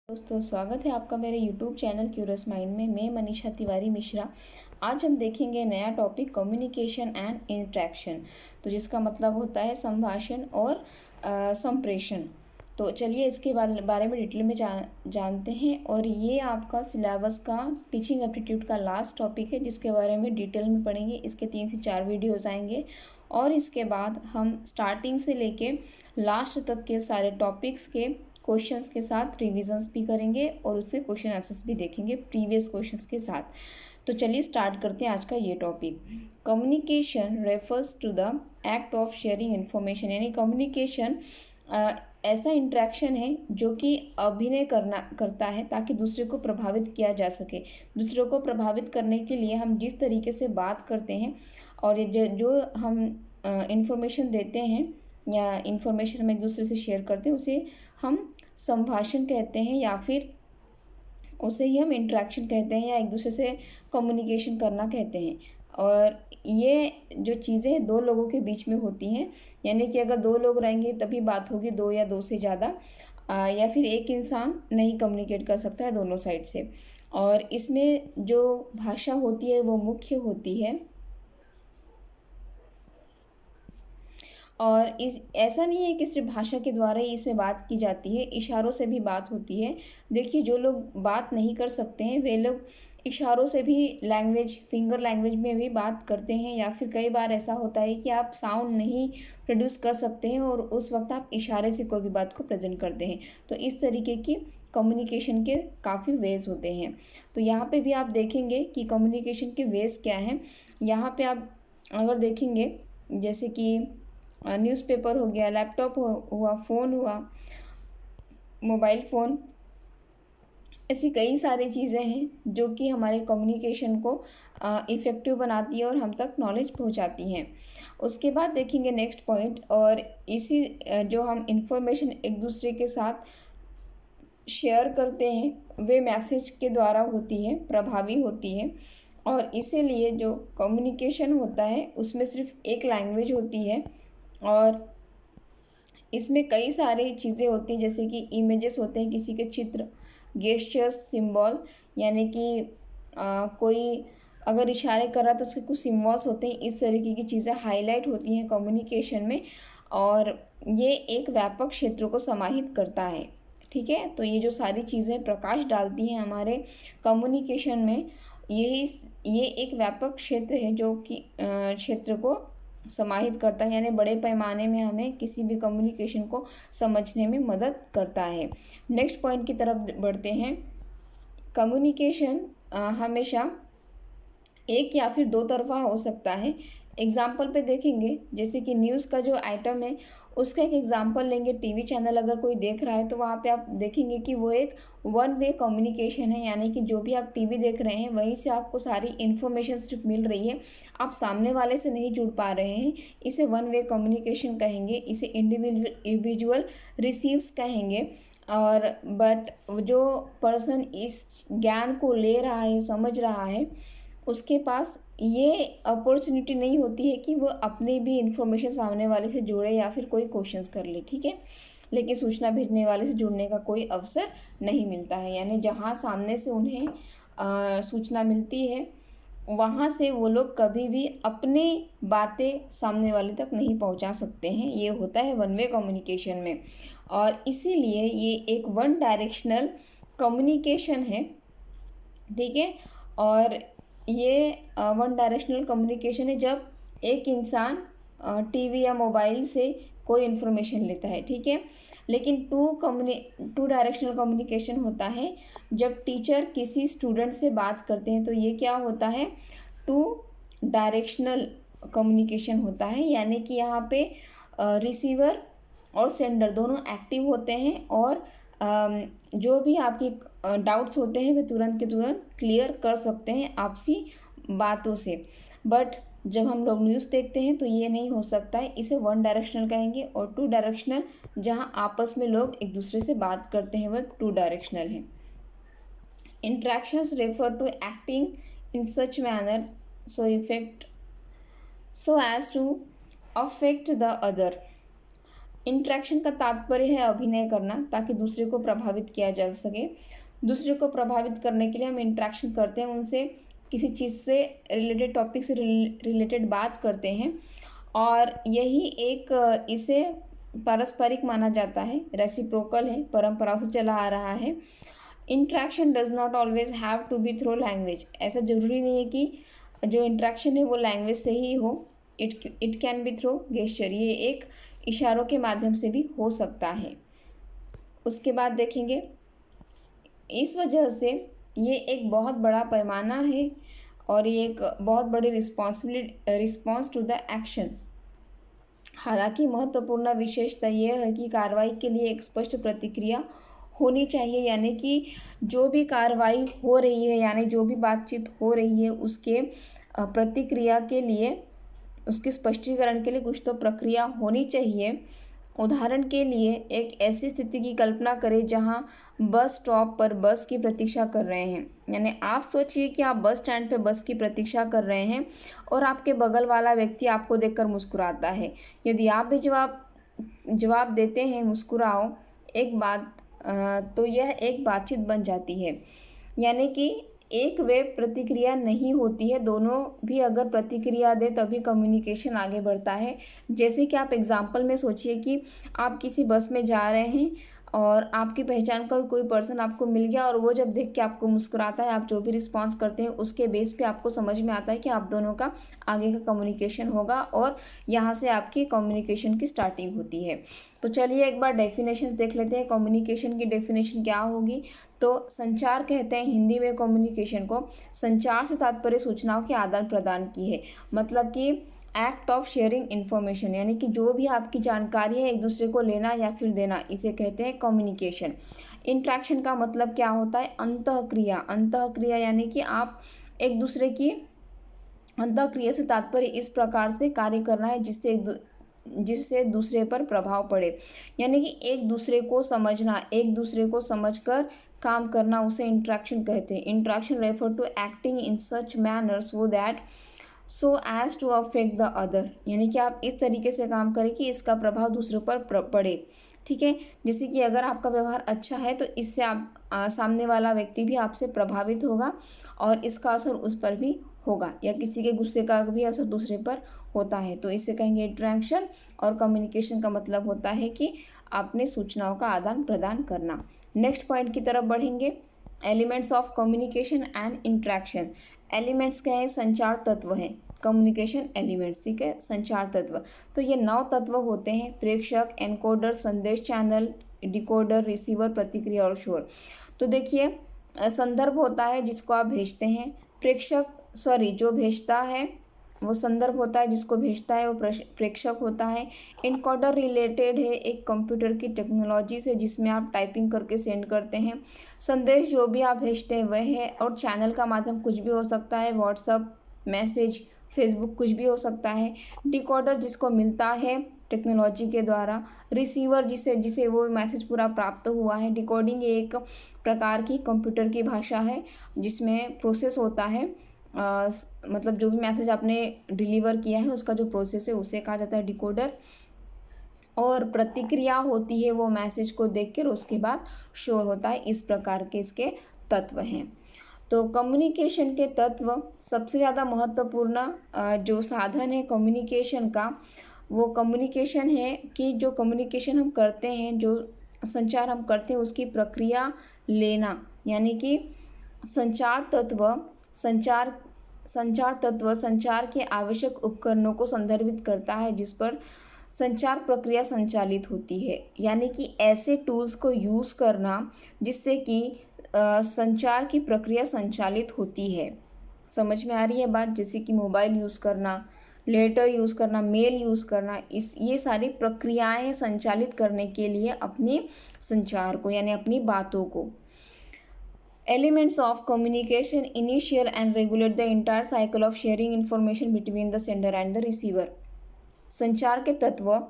दोस्तों, स्वागत है आपका मेरे YouTube चैनल क्यूरियस माइंड में। मैं मनीषा तिवारी मिश्रा। आज हम देखेंगे नया टॉपिक कम्युनिकेशन एंड इंटरेक्शन, तो जिसका मतलब होता है संभाषण और संप्रेषण। तो चलिए इसके बारे में डिटेल में जानते हैं। और ये आपका सिलेबस का टीचिंग एप्टीट्यूड का लास्ट टॉपिक है, जिसके बारे में डिटेल में पढ़ेंगे। इसके 3 से 4 वीडियोज़ आएंगे और इसके बाद हम स्टार्टिंग से लेके लास्ट तक के सारे टॉपिक्स के क्वेश्चंस के साथ रिविजन्स भी करेंगे और उससे क्वेश्चन आंसर्स भी देखेंगे प्रीवियस क्वेश्चंस के साथ। तो चलिए स्टार्ट करते हैं आज का ये topic. Communication refers to the act of sharing information, यानी कम्युनिकेशन ऐसा इंटरेक्शन है जो कि अभिनय करता है ताकि दूसरे को प्रभावित किया जा सके। दूसरों को प्रभावित करने के लिए हम जिस तरीके से बात करते हैं और जो हम इंफॉर्मेशन देते हैं या इंफॉर्मेशन हम एक दूसरे से शेयर करते हैं, उसे हम संभाषण कहते हैं या फिर उसे ही हम इंटरेक्शन कहते हैं या एक दूसरे से कम्युनिकेशन करना कहते हैं। और ये जो चीज़ें हैं 2 लोगों के बीच में होती हैं, यानी कि अगर 2 लोग रहेंगे तभी बात होगी, 2 या 2 से ज़्यादा, या फिर एक इंसान नहीं कम्युनिकेट कर सकता है दोनों साइड से। और इसमें जो भाषा होती है वो मुख्य होती है। और ऐसा नहीं है कि सिर्फ भाषा के द्वारा ही इसमें बात की जाती है, इशारों से भी बात होती है। देखिए, जो लोग बात नहीं कर सकते हैं वे लोग इशारों से भी फिंगर लैंग्वेज में भी बात करते हैं, या फिर कई बार ऐसा होता है कि आप साउंड नहीं प्रोड्यूस कर सकते हैं और उस वक्त आप इशारे से कोई भी बात को प्रेजेंट करते हैं। तो इस तरीके की कम्युनिकेशन के काफ़ी वेज होते हैं। तो यहाँ पे भी आप देखेंगे कि कम्युनिकेशन के वेज क्या हैं। यहाँ पे आप अगर देखेंगे, जैसे कि न्यूज़पेपर हो गया, लैपटॉप हुआ, फ़ोन हुआ, मोबाइल फ़ोन, ऐसी कई सारी चीज़ें हैं जो कि हमारे कम्युनिकेशन को इफ़ेक्टिव बनाती है और हम तक नॉलेज पहुंचाती हैं। उसके बाद देखेंगे नेक्स्ट पॉइंट, और इसी जो हम इंफॉर्मेशन एक दूसरे के साथ शेयर करते हैं वे मैसेज के द्वारा होती है, प्रभावी होती है। और इसीलिए जो कम्युनिकेशन होता है उसमें सिर्फ एक लैंग्वेज होती है और इसमें कई सारी चीज़ें होती हैं, जैसे कि इमेजेस होते हैं, किसी के चित्र, गेस्चर्स, सिंबल, यानी कि कोई अगर इशारे कर रहा है तो उसके कुछ सिंबल्स होते हैं। इस तरीके की चीज़ें हाईलाइट होती हैं कम्युनिकेशन में, और ये एक व्यापक क्षेत्र को समाहित करता है। ठीक है, तो ये जो सारी चीज़ें प्रकाश डालती हैं हमारे कम्युनिकेशन में, ये एक व्यापक क्षेत्र है जो कि क्षेत्र को समाहित करता है, यानी बड़े पैमाने में हमें किसी भी कम्युनिकेशन को समझने में मदद करता है। नेक्स्ट पॉइंट की तरफ बढ़ते हैं। कम्युनिकेशन हमेशा एक या फिर 2 तरफ़ा हो सकता है। एग्ज़ाम्पल पे देखेंगे, जैसे कि न्यूज़ का जो आइटम है उसका एक एग्ज़ाम्पल लेंगे। टीवी चैनल अगर कोई देख रहा है तो वहाँ पे आप देखेंगे कि वो एक वन वे कम्युनिकेशन है, यानी कि जो भी आप टीवी देख रहे हैं वहीं से आपको सारी इन्फॉर्मेशन सिर्फ मिल रही है, आप सामने वाले से नहीं जुड़ पा रहे हैं। इसे वन वे कम्युनिकेशन कहेंगे, इसे इंडिविजुअल रिसीव्स कहेंगे। और बट जो पर्सन इस ज्ञान को ले रहा है, समझ रहा है, उसके पास ये अपॉर्चुनिटी नहीं होती है कि वो अपनी भी इंफॉर्मेशन सामने वाले से जोड़े या फिर कोई क्वेश्चंस कर ले। ठीक है, लेकिन सूचना भेजने वाले से जुड़ने का कोई अवसर नहीं मिलता है, यानी जहाँ सामने से उन्हें सूचना मिलती है वहाँ से वो लोग कभी भी अपनी बातें सामने वाले तक नहीं पहुँचा सकते हैं। ये होता है वन वे कम्युनिकेशन में, और इसीलिए ये एक वन डायरेक्शनल कम्युनिकेशन है। ठीक है, और ये वन डायरेक्शनल कम्युनिकेशन है जब एक इंसान टीवी या मोबाइल से कोई इन्फॉर्मेशन लेता है। ठीक है, लेकिन टू डायरेक्शनल कम्युनिकेशन होता है जब टीचर किसी स्टूडेंट से बात करते हैं, तो ये क्या होता है, टू डायरेक्शनल कम्युनिकेशन होता है, यानी कि यहाँ पे रिसीवर और सेंडर दोनों एक्टिव होते हैं और जो भी आपके डाउट्स होते हैं वे तुरंत के तुरंत क्लियर कर सकते हैं आपसी बातों से। बट जब हम लोग न्यूज़ देखते हैं तो ये नहीं हो सकता है, इसे वन डायरेक्शनल कहेंगे। और टू डायरेक्शनल जहाँ आपस में लोग एक दूसरे से बात करते हैं वह टू डायरेक्शनल है। Interactions refer to acting in such manner so as to affect the other. Interaction का तात्पर्य है अभिनय करना ताकि दूसरे को प्रभावित किया जा सके। दूसरे को प्रभावित करने के लिए हम इंटरेक्शन करते हैं, उनसे किसी चीज़ से रिलेटेड, टॉपिक से रिलेटेड बात करते हैं, और यही एक इसे पारस्परिक माना जाता है, रेसिप्रोकल है, परंपराओं से चला आ रहा है। Interaction does not always have to be through language. ऐसा ज़रूरी नहीं है कि जो इंटरेक्शन है वो लैंग्वेज से ही हो। It can be through gesture, ये एक इशारों के माध्यम से भी हो सकता है। उसके बाद देखेंगे, इस वजह से ये एक बहुत बड़ा पैमाना है और ये एक बहुत बड़ी रिस्पॉन्स टू द एक्शन। हालांकि महत्वपूर्ण विशेषता यह है कि कार्रवाई के लिए एक स्पष्ट प्रतिक्रिया होनी चाहिए, यानी कि जो भी कार्रवाई हो रही है, यानी जो भी बातचीत हो रही है, उसके प्रतिक्रिया के लिए, उसके स्पष्टीकरण के लिए कुछ तो प्रक्रिया होनी चाहिए। उदाहरण के लिए एक ऐसी स्थिति की कल्पना करें जहां बस स्टॉप पर बस की प्रतीक्षा कर रहे हैं। यानी आप सोचिए कि आप बस स्टैंड पे बस की प्रतीक्षा कर रहे हैं और आपके बगल वाला व्यक्ति आपको देखकर मुस्कुराता है। यदि आप भी जवाब देते हैं मुस्कुराओ एक बात, तो यह एक बातचीत बन जाती है। यानी कि एक वे प्रतिक्रिया नहीं होती है, दोनों भी अगर प्रतिक्रिया दे तभी कम्युनिकेशन आगे बढ़ता है। जैसे कि आप एग्जाम्पल में सोचिए कि आप किसी बस में जा रहे हैं और आपकी पहचान का कोई पर्सन आपको मिल गया और वो जब देख के आपको मुस्कुराता है, आप जो भी रिस्पॉन्स करते हैं उसके बेस पे आपको समझ में आता है कि आप दोनों का आगे का कम्युनिकेशन होगा और यहाँ से आपकी कम्युनिकेशन की स्टार्टिंग होती है। तो चलिए एक बार डेफिनेशंस देख लेते हैं। कम्युनिकेशन की डेफिनेशन क्या होगी? तो संचार कहते हैं हिंदी में कम्युनिकेशन को। संचार से तात्पर्य सूचनाओं के आदान प्रदान की है, मतलब कि एक्ट ऑफ शेयरिंग इन्फॉर्मेशन, यानी कि जो भी आपकी जानकारी है एक दूसरे को लेना या फिर देना, इसे कहते हैं कम्युनिकेशन। इंट्रैक्शन का मतलब क्या होता है? अंतःक्रिया। अंतःक्रिया यानी कि आप एक दूसरे की, अंतःक्रिया से तात्पर्य इस प्रकार से कार्य करना है जिससे दूसरे पर प्रभाव पड़े, यानी कि एक दूसरे को समझना, एक दूसरे को समझकर काम करना, उसे इंट्रैक्शन कहते हैं। Interaction refer to acting in such manner so as to affect the other, यानी कि आप इस तरीके से काम करें कि इसका प्रभाव दूसरों पर पड़े। ठीक है, जैसे कि अगर आपका व्यवहार अच्छा है तो इससे आप सामने वाला व्यक्ति भी आपसे प्रभावित होगा और इसका असर उस पर भी होगा, या किसी के गुस्से का भी असर दूसरे पर होता है। तो इसे कहेंगे इंट्रैक्शन। और कम्युनिकेशन का मतलब होता है कि आपने सूचनाओं का आदान प्रदान करना। नेक्स्ट पॉइंट की तरफ बढ़ेंगे, elements of communication and interaction. Elements क्या है? संचार तत्व हैं, कम्युनिकेशन एलिमेंट्स। ठीक है, संचार तत्व। तो ये 9 तत्व होते हैं: प्रेषक, एनकोडर, संदेश चैनल, डिकोडर, रिसीवर, प्रतिक्रिया और शोर। तो देखिए, संदर्भ होता है जिसको आप भेजते हैं, जो भेजता है वो संदर्भ होता है, जिसको भेजता है वो प्रेषक होता है। एनकोडर रिलेटेड है एक कंप्यूटर की टेक्नोलॉजी से जिसमें आप टाइपिंग करके सेंड करते हैं। संदेश जो भी आप भेजते हैं वह है, और चैनल का माध्यम कुछ भी हो सकता है, व्हाट्सअप, मैसेज, फेसबुक, कुछ भी हो सकता है। डिकोडर जिसको मिलता है टेक्नोलॉजी के द्वारा। रिसीवर जिसे वो मैसेज पूरा प्राप्त हुआ है। डिकोडिंग एक प्रकार की कंप्यूटर की भाषा है जिसमें प्रोसेस होता है, मतलब जो भी मैसेज आपने डिलीवर किया है उसका जो प्रोसेस है उसे कहा जाता है डिकोडर। और प्रतिक्रिया होती है वो मैसेज को देखकर, उसके बाद शोर होता है। इस प्रकार के इसके तत्व हैं। तो कम्युनिकेशन के तत्व, सबसे ज़्यादा महत्वपूर्ण जो साधन है कम्युनिकेशन का, वो कम्युनिकेशन है कि जो कम्युनिकेशन हम करते हैं, जो संचार हम करते हैं उसकी प्रक्रिया लेना, यानी कि संचार तत्व संचार के आवश्यक उपकरणों को संदर्भित करता है जिस पर संचार प्रक्रिया संचालित होती है, यानी कि ऐसे टूल्स को यूज़ करना जिससे कि संचार की प्रक्रिया संचालित होती है। समझ में आ रही है बात? जैसे कि मोबाइल यूज़ करना, लेटर यूज़ करना, मेल यूज़ करना, ये सारी प्रक्रियाएं संचालित करने के लिए अपने संचार को, यानी अपनी बातों को। Elements of communication initiate and regulate the entire cycle of sharing information between the sender and the receiver. संचार के तत्व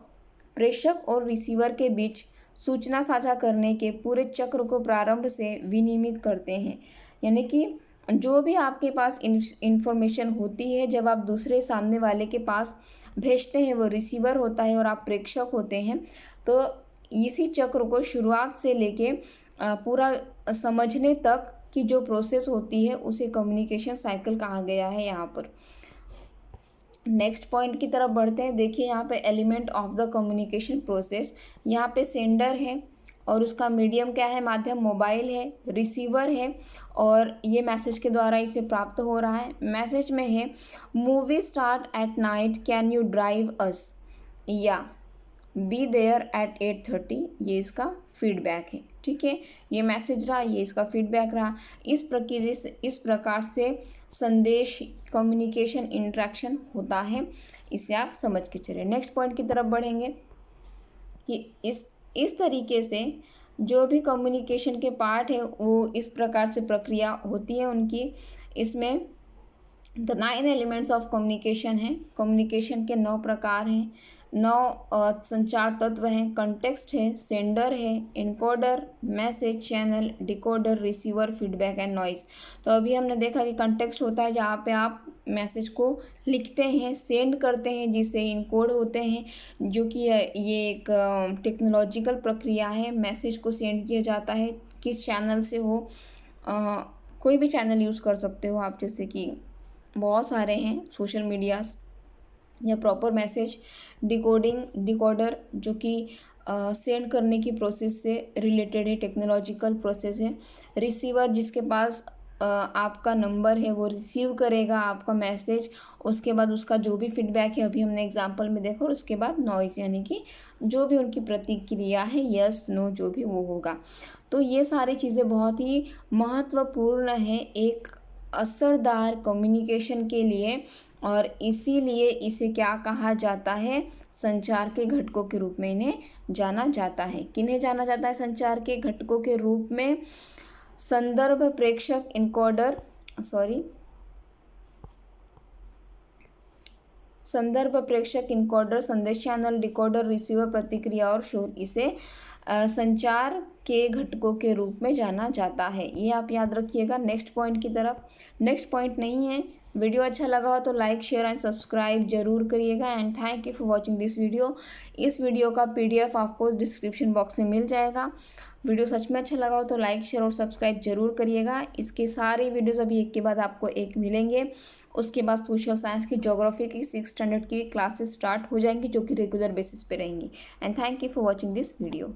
प्रेषक और रिसीवर के बीच सूचना साझा करने के पूरे चक्र को प्रारंभ से विनियमित करते हैं, यानी कि जो भी आपके पास इंफॉर्मेशन होती है जब आप दूसरे सामने वाले के पास भेजते हैं वो रिसीवर होता है और आप प्रेषक होते हैं। तो इसी चक्र को शुरुआत से लेके पूरा समझने तक की जो प्रोसेस होती है उसे कम्युनिकेशन साइकिल कहा गया है यहाँ पर। नेक्स्ट पॉइंट की तरफ बढ़ते हैं। देखिए यहाँ पे element of the communication process, यहाँ पे सेंडर है और उसका मीडियम क्या है, माध्यम मोबाइल है, रिसीवर है और ये मैसेज के द्वारा इसे प्राप्त हो रहा है। मैसेज में है movie start at night, can you drive अस, या बी देयर एट 8:30, ये इसका फीडबैक है। ठीक है, ये मैसेज रहा, ये इसका फीडबैक रहा। इस प्रकार से संदेश कम्युनिकेशन इंटरेक्शन होता है, इसे आप समझ के चलिए। नेक्स्ट पॉइंट की तरफ बढ़ेंगे कि इस तरीके से जो भी कम्युनिकेशन के पार्ट है वो इस प्रकार से प्रक्रिया होती है उनकी। इसमें द 9 एलिमेंट्स ऑफ कम्युनिकेशन है, कम्युनिकेशन के 9 प्रकार हैं, 9 संचार तत्व हैं। कंटेक्स्ट है, सेंडर है, encoder, message, channel, decoder, receiver, feedback and noise. तो अभी हमने देखा कि कंटेक्स्ट होता है जहाँ पे आप मैसेज को लिखते हैं, सेंड करते हैं, जिससे इनकोड होते हैं, जो कि ये एक टेक्नोलॉजिकल प्रक्रिया है। मैसेज को सेंड किया जाता है, किस चैनल से हो, कोई भी चैनल यूज़ कर सकते हो आप, जैसे कि बहुत सारे हैं सोशल मीडियाज़, या प्रॉपर मैसेज। डिकोडर जो कि सेंड करने की प्रोसेस से रिलेटेड है, टेक्नोलॉजिकल प्रोसेस है। रिसीवर जिसके पास आपका नंबर है वो रिसीव करेगा आपका मैसेज, उसके बाद उसका जो भी फीडबैक है अभी हमने एग्जांपल में देखा, और उसके बाद नॉइस यानी कि जो भी उनकी प्रतिक्रिया है, यस नो जो भी वो होगा। तो ये सारी चीज़ें बहुत ही महत्वपूर्ण है एक असरदार कम्युनिकेशन के लिए, और इसीलिए इसे क्या कहा जाता है, संचार के घटकों के रूप में इन्हें जाना जाता है। किन्हें जाना जाता है संचार के घटकों के रूप में? संदर्भ प्रेषक इनकोडर, संदर्भ प्रेषक इनकोडर, संदेश चैनल, डिकोडर, रिसीवर, प्रतिक्रिया और शोर, इसे संचार के घटकों के रूप में जाना जाता है। ये आप याद रखिएगा। नेक्स्ट पॉइंट की तरफ, नेक्स्ट पॉइंट नहीं है। वीडियो अच्छा लगा हो तो लाइक, शेयर एंड सब्सक्राइब जरूर करिएगा। And thank you for watching this video. इस वीडियो का PDF आपको डिस्क्रिप्शन बॉक्स में मिल जाएगा। वीडियो सच में अच्छा लगा हो तो लाइक, शेयर और सब्सक्राइब जरूर करिएगा। इसके सारे वीडियोज़ अभी एक के बाद आपको एक मिलेंगे। उसके बाद सोशल साइंस की, ज्योग्राफी की 6th स्टैंडर्ड की क्लासेस स्टार्ट हो जाएंगी, जो कि रेगुलर बेसिस पे रहेंगी। And thank you for watching this video.